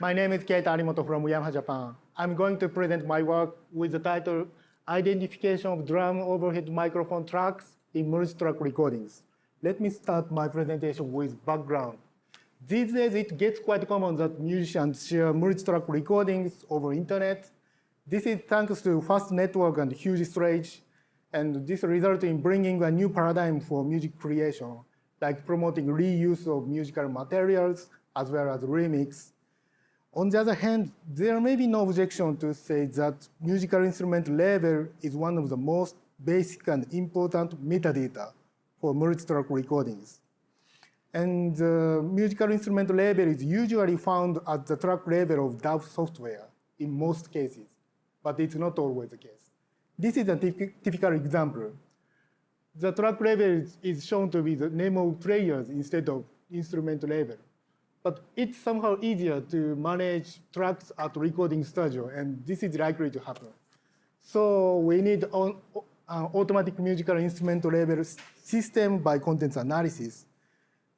My name is Keita Arimoto from Yamaha, Japan. I'm going to present my work with the title Identification of Drum Overhead Microphone Tracks in Multi-Track Recordings. Let me start my presentation with background. These days, it gets quite common that musicians share multi-track recordings over internet. This is thanks to fast network and huge storage, and this results in bringing a new paradigm for music creation, like promoting reuse of musical materials as well as remix. On the other hand, there may be no objection to say that musical instrument level is one of the most basic and important metadata for multi-track recordings. And the musical instrument level is usually found at the track level of DAW software in most cases, but it's not always the case. This is a typical example. The track level is shown to be the name of players instead of instrument level. But it's somehow easier to manage tracks at recording studio, and this is likely to happen. So we need an automatic musical instrument level system by contents analysis.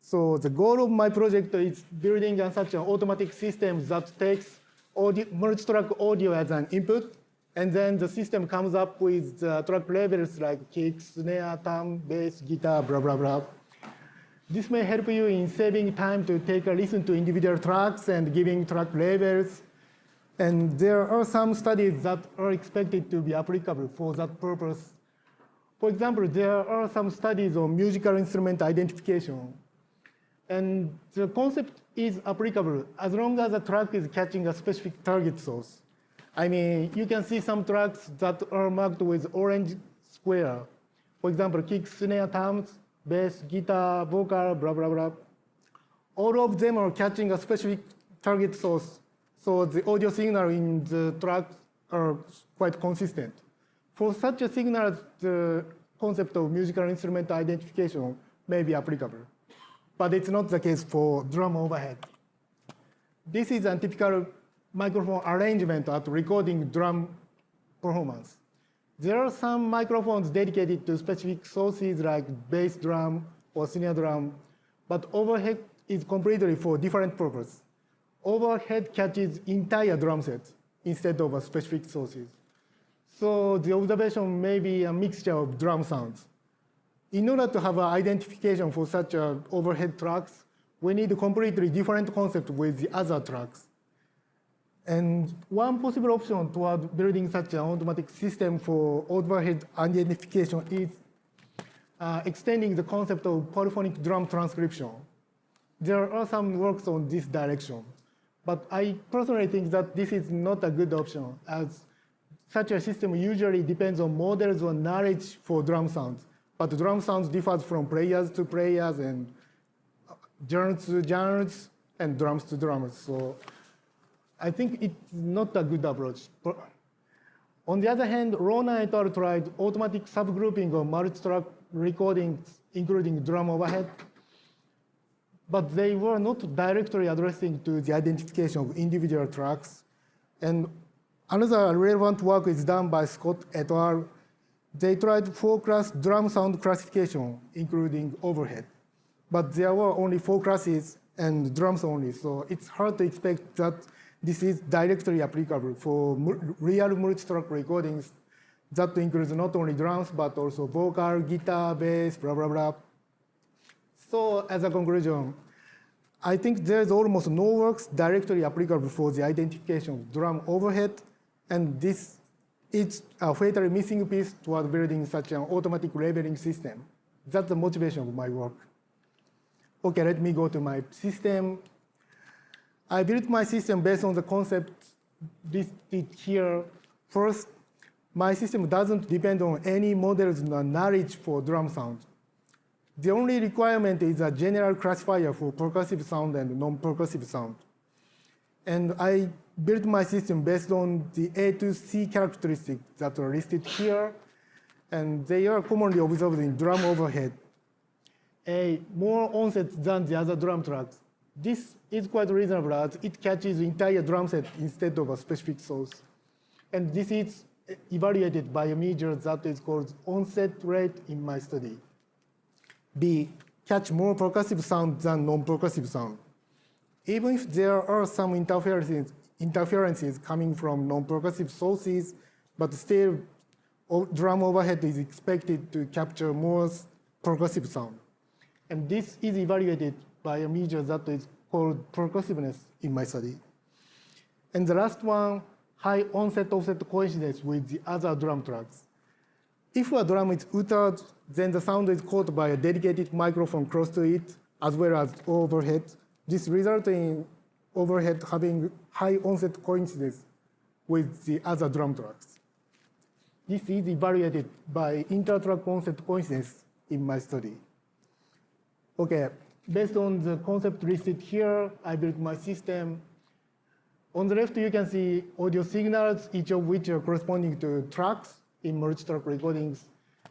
So the goal of my project is building such an automatic system that takes multi-track audio as an input, and then the system comes up with track levels like kick, snare, tom, bass, guitar, blah, blah, blah. This may help you in saving time to take a listen to individual tracks and giving track levels. And there are some studies that are expected to be applicable for that purpose. For example, there are some studies on musical instrument identification. And the concept is applicable as long as the track is catching a specific target source. I mean, you can see some tracks that are marked with orange square. For example, kick, snare, toms, bass, guitar, vocal, blah, blah, blah. All of them are catching a specific target source, so the audio signal in the track are quite consistent. For such a signal, the concept of musical instrument identification may be applicable, but it's not the case for drum overhead. This is a typical microphone arrangement at recording drum performance. There are some microphones dedicated to specific sources like bass drum or snare drum, but overhead is completely for different purpose. Overhead catches entire drum set instead of a specific sources. So the observation may be a mixture of drum sounds. In order to have an identification for such overhead tracks, we need a completely different concept with the other tracks. And one possible option toward building such an automatic system for overhead identification is extending the concept of polyphonic drum transcription. There are some works on this direction, but I personally think that this is not a good option, as such a system usually depends on models or knowledge for drum sounds, but drum sounds differs from players to players and genres to genres and drums to drummers. So I think it's not a good approach. On the other hand, Rona et al. Tried automatic subgrouping of multi-track recordings, including drum overhead, but they were not directly addressing to the identification of individual tracks. And another relevant work is done by Scott et al. They tried 4-class drum sound classification, including overhead, but there were only 4 classes and drums only, so it's hard to expect that this is directly applicable for real multi-track recordings that includes not only drums, but also vocal, guitar, bass, blah, blah, blah. So as a conclusion, I think there's almost no works directly applicable for the identification of drum overhead, and this is a fatally missing piece toward building such an automatic labeling system. That's the motivation of my work. Okay, let me go to my system. I built my system based on the concept listed here. First, my system doesn't depend on any models or knowledge for drum sound. The only requirement is a general classifier for percussive sound and non-percussive sound. And I built my system based on the A to C characteristics that are listed here, and they are commonly observed in drum overhead. A more onset than the other drum tracks. This is quite reasonable as it catches the entire drum set instead of a specific source. And this is evaluated by a measure that is called onset rate in my study. B, catch more percussive sound than non-percussive sound. Even if there are some interferences coming from non-percussive sources, but still drum overhead is expected to capture more percussive sound. And this is evaluated by a measure that is called percussiveness in my study. And the last one, high onset-offset coincidence with the other drum tracks. If a drum is uttered, then the sound is caught by a dedicated microphone close to it, as well as overhead. This results in overhead having high onset coincidence with the other drum tracks. This is evaluated by inter-track onset coincidence in my study. Okay, based on the concept listed here, I built my system. On the left, you can see audio signals, each of which are corresponding to tracks in multi-track recordings.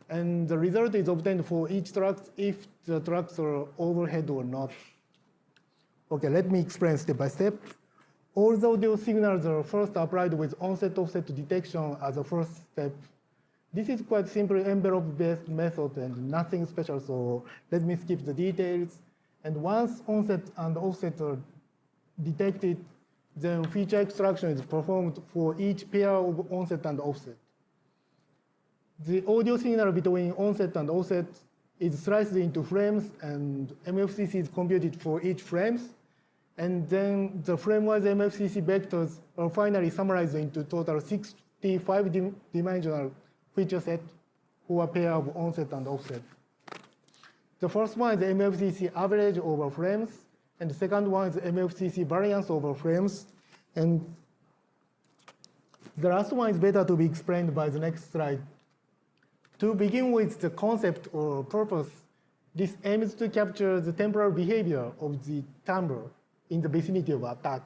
And the result is obtained for each track if the tracks are overhead or not. Okay, let me explain step by step. All the audio signals are first applied with onset-offset detection as a first step. This is quite simple envelope-based method and nothing special, so let me skip the details. And once onset and offset are detected, then feature extraction is performed for each pair of onset and offset. The audio signal between onset and offset is sliced into frames, and MFCC is computed for each frame. And then the frame-wise MFCC vectors are finally summarized into total 65-dimensional feature set for a pair of onset and offset. The first one is the MFCC average over frames, and the second one is the MFCC variance over frames. And the last one is better to be explained by the next slide. To begin with the concept or purpose, this aims to capture the temporal behavior of the timbre in the vicinity of attack.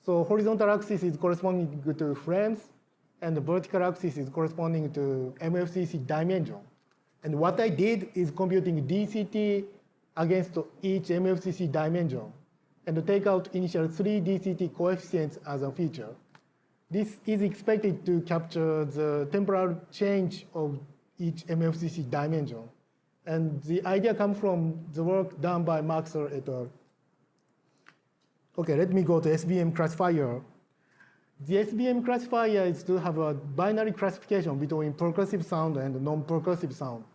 So horizontal axis is corresponding to frames, and the vertical axis is corresponding to MFCC dimension. And what I did is computing DCT against each MFCC dimension, and to take out initial 3 DCT coefficients as a feature. This is expected to capture the temporal change of each MFCC dimension. And the idea comes from the work done by Maxwell et al. Okay, let me go to SBM classifier. The SBM classifier is to have a binary classification between percussive sound and non-percussive sound.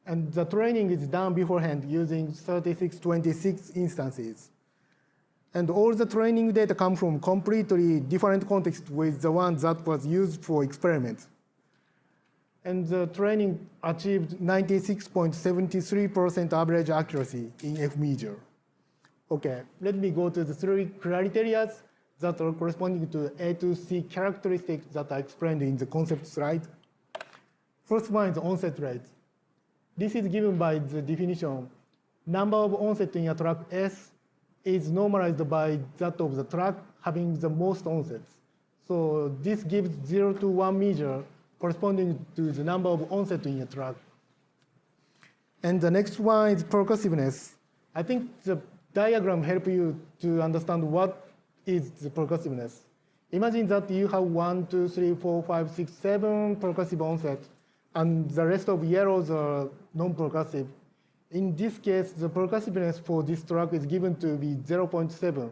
And the training is done beforehand using 3626 instances. And all the training data come from completely different context with the one that was used for experiment. And the training achieved 96.73% average accuracy in F measure. Okay, let me go to the 3 criteria that are corresponding to A to C characteristics that I explained in the concept slide. First one is onset rate. This is given by the definition. Number of onset in a track S is normalized by that of the track having the most onsets. So this gives 0 to 1 measure corresponding to the number of onset in a track. And the next one is percussiveness. I think the diagram helps you to understand what is the percussiveness. Imagine that you have 1, 2, 3, 4, 5, 6, 7 percussive onsets, and the rest of yellows are non-percussive. In this case, the percussiveness for this track is given to be 0.7.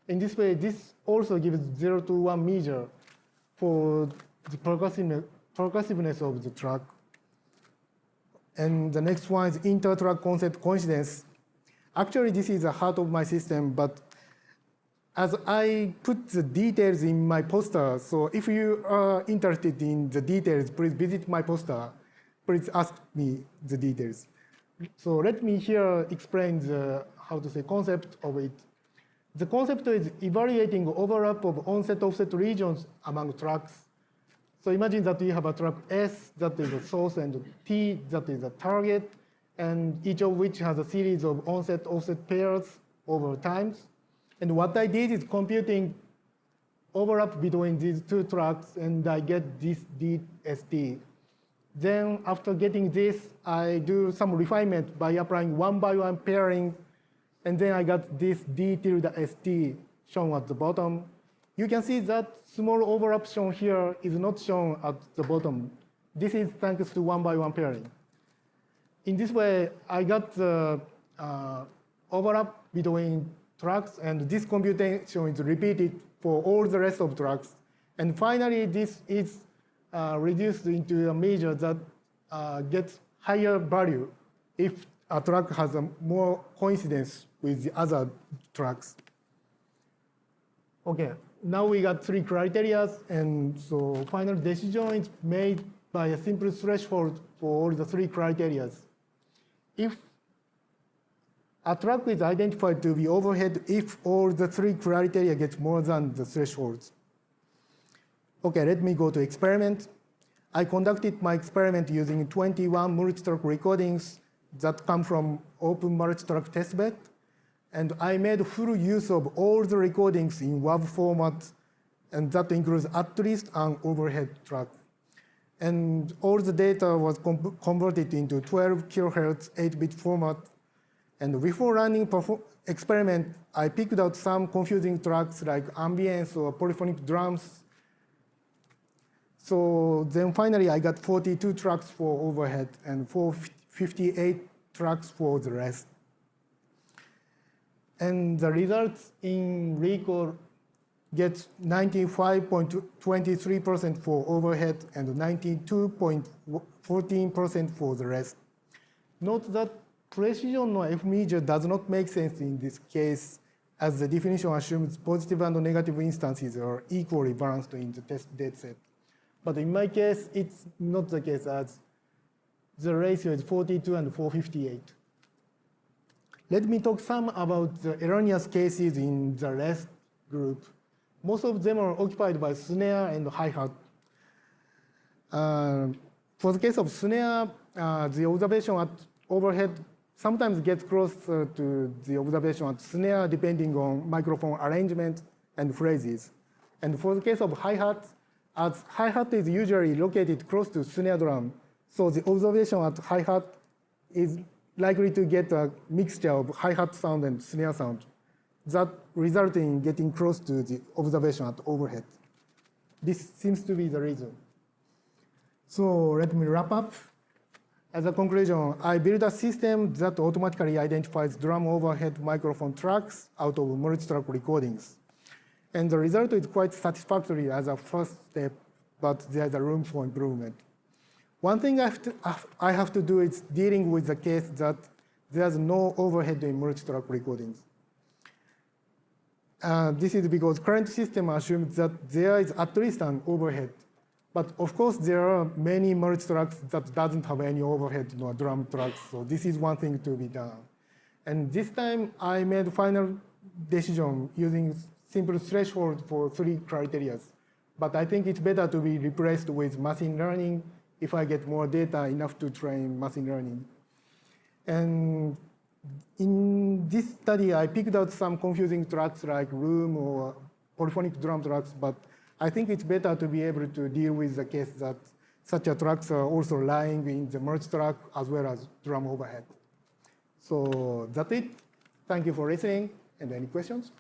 In this way, this also gives 0 to 1 measure for the percussiveness of the track. And the next one is inter-track concept coincidence. Actually, this is the heart of my system, but as I put the details in my poster, so if you are interested in the details, please visit my poster. Please ask me the details. So let me here explain the, concept of it. The concept is evaluating overlap of onset-offset regions among tracks. So imagine that you have a track S that is a source and T that is a target, and each of which has a series of onset-offset pairs over times. And what I did is computing overlap between these 2 tracks, and I get this DST. Then after getting this, I do some refinement by applying 1-by-1 pairing, and then I got this D tilde ST shown at the bottom. You can see that small overlap shown here is not shown at the bottom. This is thanks to 1-by-1 pairing. In this way, I got the overlap between tracks, and this computation is repeated for all the rest of tracks. And finally, this is reduced into a measure that gets higher value if a track has a more coincidence with the other tracks. Okay, now we got 3 criteria, and so final decision is made by a simple threshold for all the 3 criteria. If a track is identified to be overhead if all the 3 criteria get more than the thresholds. Okay, let me go to experiment. I conducted my experiment using 21 multitrack recordings that come from open multitrack testbed, and I made full use of all the recordings in WAV format, and that includes at least an overhead track. And all the data was converted into 12 kilohertz 8-bit format. And before running experiment, I picked out some confusing tracks like ambience or polyphonic drums. So then finally, I got 42 tracks for overhead and 58 tracks for the rest. And the results in recall gets 95.23% for overhead and 92.14% for the rest. Note that precision or F measure does not make sense in this case, as the definition assumes positive and negative instances are equally balanced in the test dataset. But in my case, it's not the case, as the ratio is 42 and 458. Let me talk some about the erroneous cases in the rest group. Most of them are occupied by snare and hi-hat. For the case of snare, the observation at overhead sometimes gets closer to the observation at snare depending on microphone arrangement and phrases. And for the case of hi-hat, as hi-hat is usually located close to snare drum, so the observation at hi-hat is likely to get a mixture of hi-hat sound and snare sound that result in getting close to the observation at overhead. This seems to be the reason. So let me wrap up. As a conclusion, I built a system that automatically identifies drum overhead microphone tracks out of multi-track recordings. And the result is quite satisfactory as a first step, but there's a room for improvement. One thing I have to do is dealing with the case that there's no overhead in multi-track recordings. This is because current system assumes that there is at least an overhead. But of course, there are many multi-tracks that doesn't have any overhead nor drum tracks, so this is one thing to be done. And this time, I made final decision using simple threshold for 3 criteria. But I think it's better to be replaced with machine learning if I get more data enough to train machine learning. And in this study, I picked out some confusing tracks like room or polyphonic drum tracks, but I think it's better to be able to deal with the case that such a tracks are also lying in the merge track as well as drum overhead. So that's it. Thank you for listening. And any questions?